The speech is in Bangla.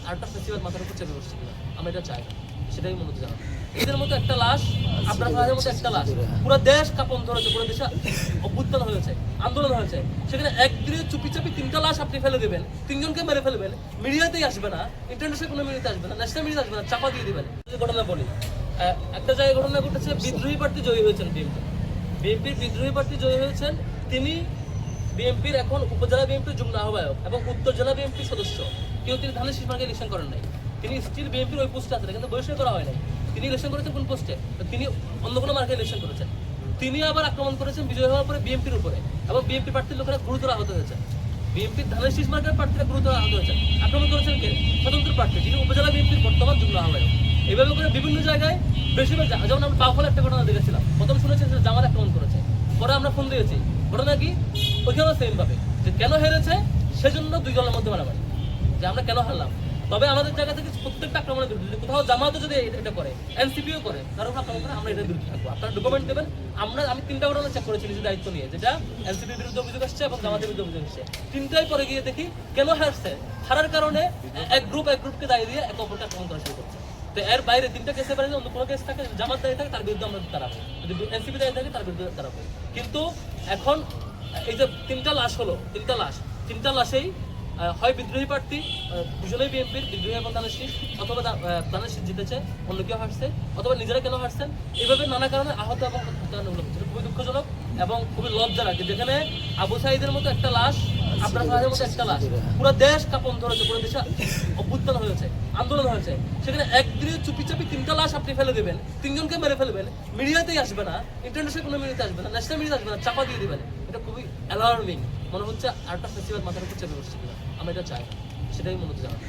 আরেকটা ফেস্টিভ্যাল মাথার উপর চেপে বসছে কিনা আমরা এটা চাই না, সেটাই মূলত জানাবো। এদের মতো একটা লাশ, আপনার ভাইয়ের মতো একটা লাশ পুরো দেশ কাঁপন ধরেছে, পুরো দেশে অভ্যুত্থান হয়েছে, আন্দোলন হয়েছে। সেখানে একদিনে চুপি চাপি 3টা লাশ আপনি ফেলে দেবেন, 3জনকে মেরে ফেলবেন, মিডিয়াতেই আসবে না, ইন্টারন্যাশনাল কোনো মিডিয়াতে আসবে না, ন্যাশনাল মিডিয়াতে আসবে না, চাপা দিয়ে দিবেন। ঘটনা বলি, একটা জায়গায় ঘটনা ঘটেছে, বিদ্রোহী প্রার্থী জয়ী হয়েছেন, বিএনপির বিদ্রোহী প্রার্থী জয়ী হয়েছেন। তিনি বিএনপির এখন উপজেলা বিএনপির যুগ্ম আহ্বায়ক এবং উত্তর জেলা বিএনপির সদস্য। কিন্তু তিনি ধানের শীষ মার্কে ইলেকশন করেন নাই, তিনি স্টিল বিএনপির ওই পোস্টে আছেন, কিন্তু বহিষ্কার করা হয় নাই। তিনি ইলেকশন করেছেন কোন পোস্টে? তিনি অন্য কোনো মার্কে ইলেকশন করেছেন। তিনি আবার আক্রমণ করেছেন বিজয় হওয়ার পরে বিএনপির উপরে, এবং বিএনপি প্রার্থীর লোকেরা গুরুতর আহত হয়েছে। বিএনপির ধানের শীষ মার্কের প্রার্থীরা গুরুতর আহত হয়েছে। আক্রমণ করেছেন কে? স্বতন্ত্র প্রার্থী, যিনি উপজেলা বিএনপির বর্তমান যুগ্ম আহ্বায়ক। এইভাবে করে বিভিন্ন জায়গায় বেশিরভাগ, যেমন আমরা বাউফলে একটা ঘটনা দেখেছিলাম, প্রথম শুনেছেন যে জামাত আক্রমণ করেছে, পরে আমরা ফোন দিয়েছি, ঘটনা কি ওইখানেও সেম ভাবে যে কেন হেরেছে সেজন্য দুই দলের মধ্যে মারামারি, যে আমরা কেন হারলাম। তবে আমাদের জায়গা থেকে প্রত্যেকটা আক্রমণের বিরুদ্ধে, যদি কোথাও জামাতও যদি এটা করে, এনসিপিও করে, কারণ আক্রমণ করে, আমরা এটার বিরুদ্ধে থাকবো। আপনারা ডকুমেন্ট দেবেন। আমি 3টা ঘটনা চেক করেছি নিজের দায়িত্ব নিয়ে, যেটা এনসিপির বিরুদ্ধে অভিযোগ আসছে এবং জামাতের বিরুদ্ধে অভিযোগ আসছে। 3টাই পরে গিয়ে দেখি কেন হারছে, হারার কারণে এক গ্রুপকে দায়ী দিয়ে এক অপরকে আক্রমণ করা শুরু করছে। তো এর বাইরে 3টা কেসের বাইরে অন্য কোনো কেস থাকে, জামাত দায়ী থাকে তার বিরুদ্ধে আমরা তাড়াবো, যদি এনসিপি দায়ী থাকে তার বিরুদ্ধে তাড়াবো। কিন্তু এখন এই যে 3টা লাশ হলো, 3টা লাশেই হয় বিদ্রোহী প্রার্থী, দুজনেই বিএনপির, বিদ্রোহী এবং ধানের শীষ, অথবা ধানের শীষ জিতেছে, অন্য কেউ হারছে, অথবা নিজেরা কেন হারছেন, এইভাবে নানা কারণে আহত এবং খুবই দুঃখজনক এবং খুবই লজ্জাজনক। যেখানে আবু সাঈদের মতো একটা লাশ, আপনার ভাইয়ের মতো একটা লাশ পুরো দেশ কাঁপন ধরেছে, পুরো দেশে অভ্যুত্থান হয়েছে, আন্দোলন হয়েছে। সেখানে একদিনে চুপি চাপি 3টা লাশ আপনি ফেলে দেবেন, 3জনকে মেরে ফেলবেন, মিডিয়াতেই আসবে না, ইন্টারন্যাশনাল কোনো মিডিয়াতে আসবে না, ন্যাশনাল মিডিয়াতে আসবে না, চাপা দিয়ে দিবেন। এটা খুবই অ্যালার্মিং। মনে হচ্ছে আরেকটা ফেস্টিভ্যাল মাথার উপর চেপে বসছে কিনা আমরা এটা চাই না, সেটাই মূলত জানাবো।